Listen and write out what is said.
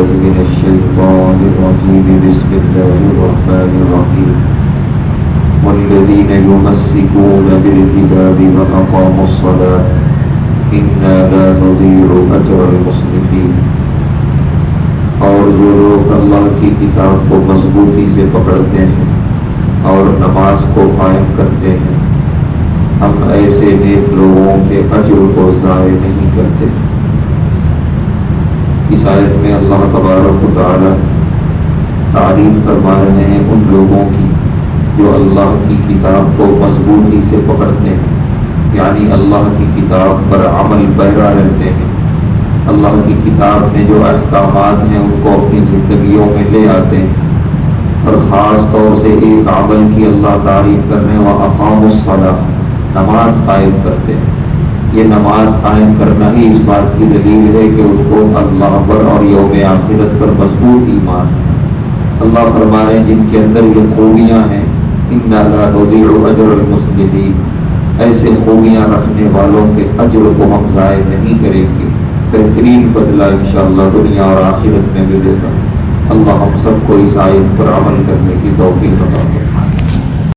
بالله من الشيطان الرجيم بسم الله الرحمن الرحيم والذين يمسكون بالكتاب وأقاموا الصلاة إنا لا نضيع أجر المصلحين. اور جو لوگ اللہ کی کتاب کو مضبوطی سے پکڑتے ہیں اور نماز کو قائم کرتے ہیں ہم ایسے نیک لوگوں کے اجر کو ضائع نہیں کرتے. اس آیت میں اللہ تبارک و تعالی تعریف فرما رہے ہیں ان لوگوں کی جو اللہ کی کتاب کو مضبوطی سے پکڑتے ہیں، یعنی اللہ کی کتاب پر عمل پیرا رہتے ہیں، اللہ کی کتاب میں جو احکامات ہیں ان کو اپنی زندگیوں میں لے آتے ہیں. اور خاص طور سے ایک عمل کی اللہ تعریف کر رہے ہیں وَأَقَامُوا الصَّلَاةَ، نماز قائم کرتے ہیں. یہ نماز قائم کرنا ہی اس بات کی دلیل ہے کہ ان کو اللہ پر اور یوم آخرت پر مضبوط ایمان ہے. اللہ فرما رہے ہیں جن کے اندر یہ خوبیاں ہیں اِنَّا لَا نُضِيعُ أَجْرَ الْمُصْلِحِينَ، ایسے خوبیاں رکھنے والوں کے اجر کو ہم ضائع نہیں کریں گے، بہترین بدلہ انشاءاللہ دنیا اور آخرت میں ملے گا. اللہ ہم سب کو اس آیت پر عمل کرنے کی توفیق عطا فرمائے.